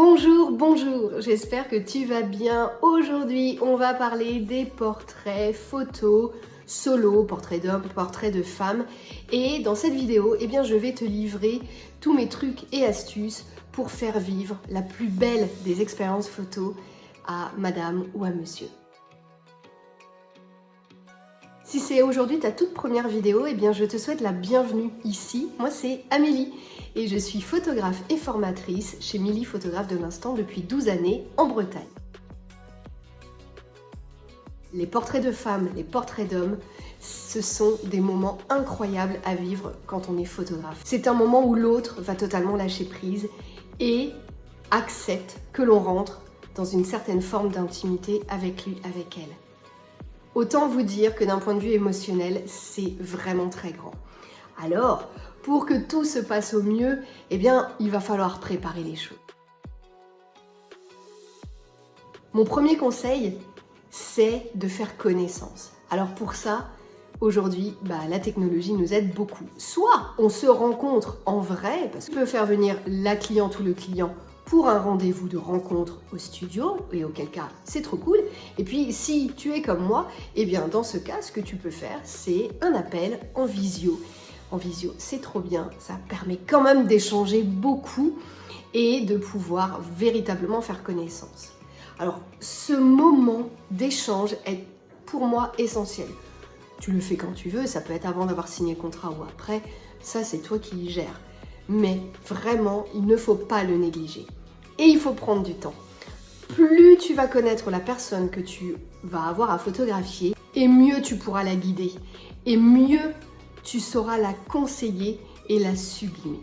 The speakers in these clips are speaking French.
Bonjour, j'espère que tu vas bien. Aujourd'hui, on va parler des portraits photos solo, portraits d'hommes, portraits de femmes. Et dans cette vidéo, je vais te livrer tous mes trucs et astuces pour faire vivre la plus belle des expériences photos à madame ou à monsieur. Si c'est aujourd'hui ta toute première vidéo, je te souhaite la bienvenue ici. Moi, c'est Amélie et je suis photographe et formatrice chez Milly Photographe de l'Instant depuis 12 années en Bretagne. Les portraits de femmes, les portraits d'hommes, ce sont des moments incroyables à vivre quand on est photographe. C'est un moment où l'autre va totalement lâcher prise et accepte que l'on rentre dans une certaine forme d'intimité avec lui, avec elle. Autant vous dire que d'un point de vue émotionnel, c'est vraiment très grand. Alors, pour que tout se passe au mieux, il va falloir préparer les choses. Mon premier conseil, c'est de faire connaissance. Alors pour ça, aujourd'hui, la technologie nous aide beaucoup. Soit on se rencontre en vrai, parce qu'on peut faire venir la cliente ou le client pour un rendez-vous de rencontre au studio, et auquel cas c'est trop cool. Et puis si tu es comme moi, dans ce cas, ce que tu peux faire, c'est un appel en visio. En visio, c'est trop bien, ça permet quand même d'échanger beaucoup et de pouvoir véritablement faire connaissance. Alors, ce moment d'échange est pour moi essentiel. Tu le fais quand tu veux, ça peut être avant d'avoir signé le contrat ou après, ça c'est toi qui gères. Mais vraiment, il ne faut pas le négliger. Et il faut prendre du temps. Plus tu vas connaître la personne que tu vas avoir à photographier, et mieux tu pourras la guider. Et mieux tu sauras la conseiller et la sublimer.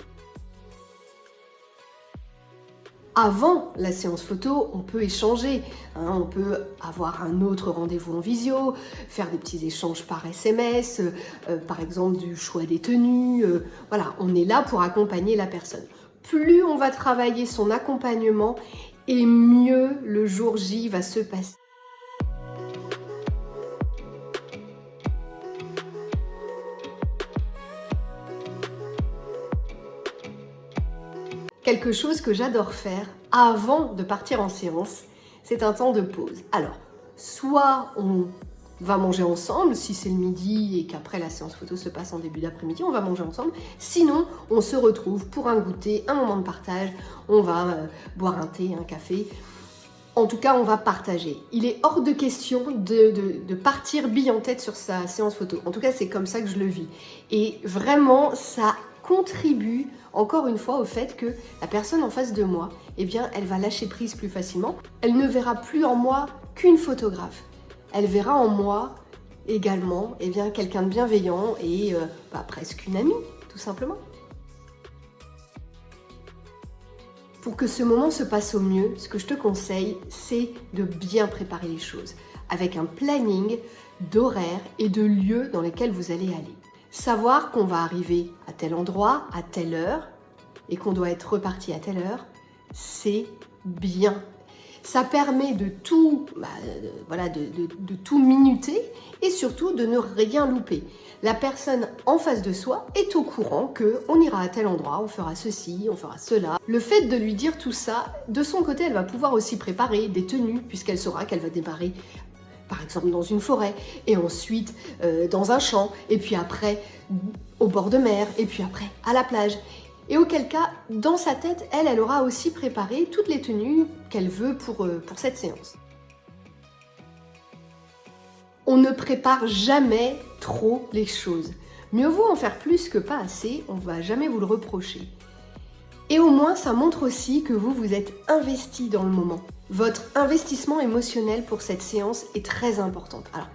Avant la séance photo, on peut échanger, on peut avoir un autre rendez-vous en visio, faire des petits échanges par SMS, par exemple du choix des tenues, voilà, on est là pour accompagner la personne. Plus on va travailler son accompagnement, et mieux le jour J va se passer. Quelque chose que j'adore faire avant de partir en séance, c'est un temps de pause. Alors, soit on va manger ensemble, si c'est le midi et qu'après la séance photo se passe en début d'après-midi, on va manger ensemble. Sinon, on se retrouve pour un goûter, un moment de partage, on va boire un thé, un café. En tout cas, on va partager. Il est hors de question de partir bille en tête sur sa séance photo. En tout cas, c'est comme ça que je le vis. Et vraiment, ça contribue encore une fois au fait que la personne en face de moi, elle va lâcher prise plus facilement. Elle ne verra plus en moi qu'une photographe. Elle verra en moi également quelqu'un de bienveillant et presque une amie, tout simplement. Pour que ce moment se passe au mieux, ce que je te conseille, c'est de bien préparer les choses, avec un planning d'horaires et de lieux dans lesquels vous allez aller. Savoir qu'on va arriver à tel endroit, à telle heure, et qu'on doit être reparti à telle heure, c'est bien. Ça permet de tout, de tout minuter et surtout de ne rien louper. La personne en face de soi est au courant qu'on ira à tel endroit, on fera ceci, on fera cela. Le fait de lui dire tout ça, de son côté, elle va pouvoir aussi préparer des tenues puisqu'elle saura qu'elle va démarrer par exemple dans une forêt, et ensuite dans un champ, et puis après au bord de mer, et puis après à la plage. Et auquel cas, dans sa tête, elle aura aussi préparé toutes les tenues qu'elle veut pour cette séance. On ne prépare jamais trop les choses. Mieux vaut en faire plus que pas assez, on ne va jamais vous le reprocher. Et au moins, ça montre aussi que vous êtes investi dans le moment. Votre investissement émotionnel pour cette séance est très important. Alors,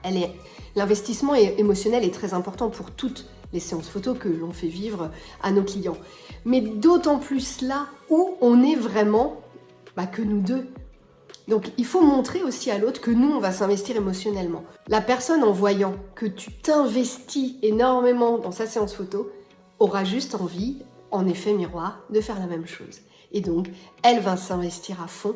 l'investissement émotionnel est très important pour toutes les séances photos que l'on fait vivre à nos clients. Mais d'autant plus là où on est vraiment que nous deux. Donc, il faut montrer aussi à l'autre que nous, on va s'investir émotionnellement. La personne, en voyant que tu t'investis énormément dans sa séance photo, aura juste envie, en effet miroir, de faire la même chose. Et donc, elle va s'investir à fond.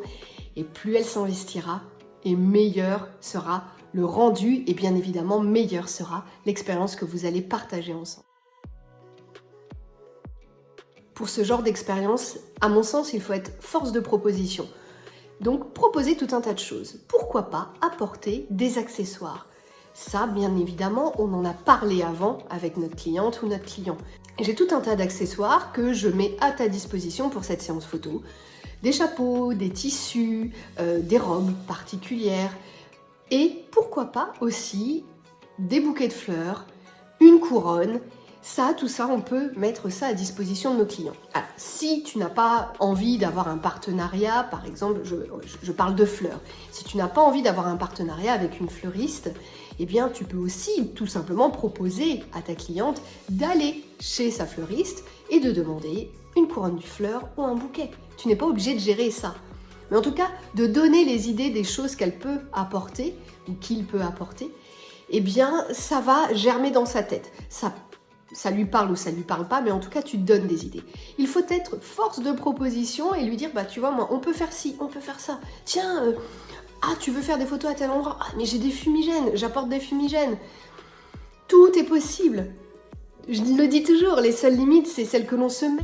Et plus elle s'investira, et meilleur sera le rendu, et bien évidemment, meilleure sera l'expérience que vous allez partager ensemble. Pour ce genre d'expérience, à mon sens, il faut être force de proposition. Donc, proposer tout un tas de choses. Pourquoi pas apporter des accessoires? Ça, bien évidemment, on en a parlé avant avec notre cliente ou notre client. J'ai tout un tas d'accessoires que je mets à ta disposition pour cette séance photo. Des chapeaux, des tissus, des robes particulières et pourquoi pas aussi des bouquets de fleurs, une couronne. Ça, tout ça, on peut mettre ça à disposition de nos clients. Alors, si tu n'as pas envie d'avoir un partenariat, par exemple, je parle de fleurs. Si tu n'as pas envie d'avoir un partenariat avec une fleuriste, eh bien, tu peux aussi tout simplement proposer à ta cliente d'aller chez sa fleuriste et de demander une couronne de fleurs ou un bouquet. Tu n'es pas obligé de gérer ça. Mais en tout cas, de donner les idées des choses qu'elle peut apporter ou qu'il peut apporter, eh bien, ça va germer dans sa tête. Ça lui parle ou ça lui parle pas, mais en tout cas, tu donnes des idées. Il faut être force de proposition et lui dire, bah tu vois, moi, on peut faire ci, on peut faire ça. Tiens, tu veux faire des photos à tel endroit? Ah, mais j'ai des fumigènes, j'apporte des fumigènes. Tout est possible. Je le dis toujours, les seules limites, c'est celles que l'on se met.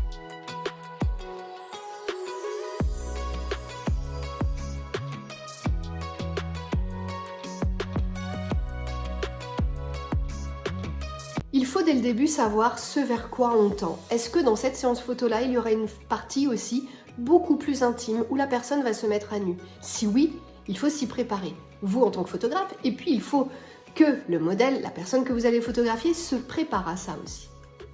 Il faut dès le début savoir ce vers quoi on tend. Est-ce que dans cette séance photo-là, il y aura une partie aussi beaucoup plus intime où la personne va se mettre à nu? Si oui, il faut s'y préparer, vous en tant que photographe, et puis il faut que le modèle, la personne que vous allez photographier, se prépare à ça aussi.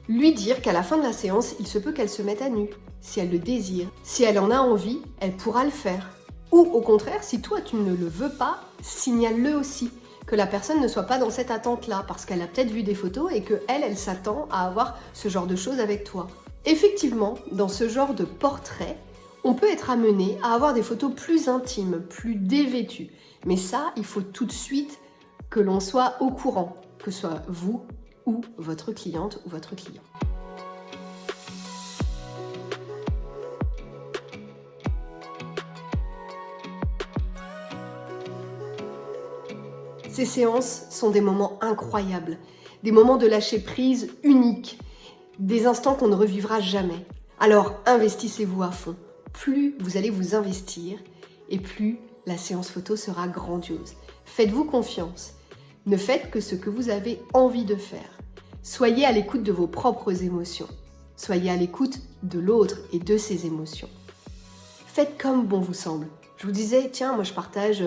Lui dire qu'à la fin de la séance, il se peut qu'elle se mette à nu, si elle le désire. Si elle en a envie, elle pourra le faire. Ou au contraire, si toi tu ne le veux pas, signale-le aussi. Que la personne ne soit pas dans cette attente-là, parce qu'elle a peut-être vu des photos et qu'elle s'attend à avoir ce genre de choses avec toi. Effectivement, dans ce genre de portrait, on peut être amené à avoir des photos plus intimes, plus dévêtues. Mais ça, il faut tout de suite que l'on soit au courant, que ce soit vous ou votre cliente ou votre client. Ces séances sont des moments incroyables, des moments de lâcher prise uniques, des instants qu'on ne revivra jamais. Alors investissez-vous à fond. Plus vous allez vous investir et plus la séance photo sera grandiose. Faites-vous confiance. Ne faites que ce que vous avez envie de faire. Soyez à l'écoute de vos propres émotions. Soyez à l'écoute de l'autre et de ses émotions. Faites comme bon vous semble. Je vous disais, tiens, moi je partage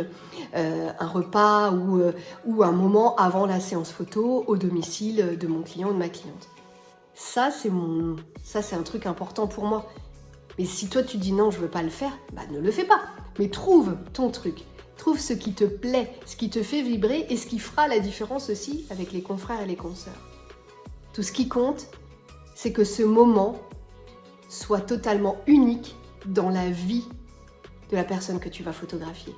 un repas ou un moment avant la séance photo au domicile de mon client ou de ma cliente. Ça, c'est un truc important pour moi. Mais si toi tu dis non, je veux pas le faire, bah ne le fais pas. Mais trouve ton truc. Trouve ce qui te plaît, ce qui te fait vibrer et ce qui fera la différence aussi avec les confrères et les consoeurs. Tout ce qui compte, c'est que ce moment soit totalement unique dans la vie de la personne que tu vas photographier.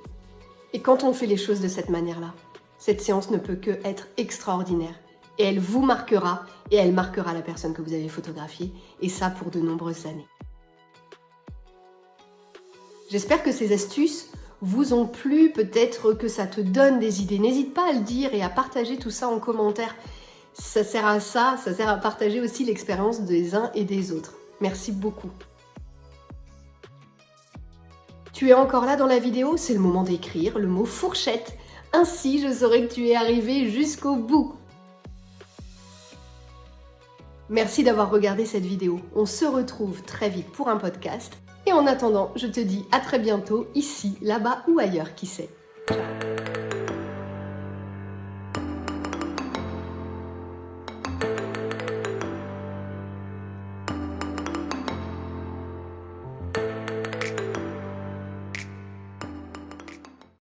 Et quand on fait les choses de cette manière-là, cette séance ne peut que être extraordinaire. Et elle vous marquera, et elle marquera la personne que vous avez photographiée, et ça pour de nombreuses années. J'espère que ces astuces vous ont plu, peut-être que ça te donne des idées. N'hésite pas à le dire et à partager tout ça en commentaire. Ça sert à ça sert à partager aussi l'expérience des uns et des autres. Merci beaucoup. Tu es encore là dans la vidéo? C'est le moment d'écrire le mot fourchette. Ainsi, je saurai que tu es arrivé jusqu'au bout. Merci d'avoir regardé cette vidéo. On se retrouve très vite pour un podcast. Et en attendant, je te dis à très bientôt, ici, là-bas ou ailleurs, qui sait.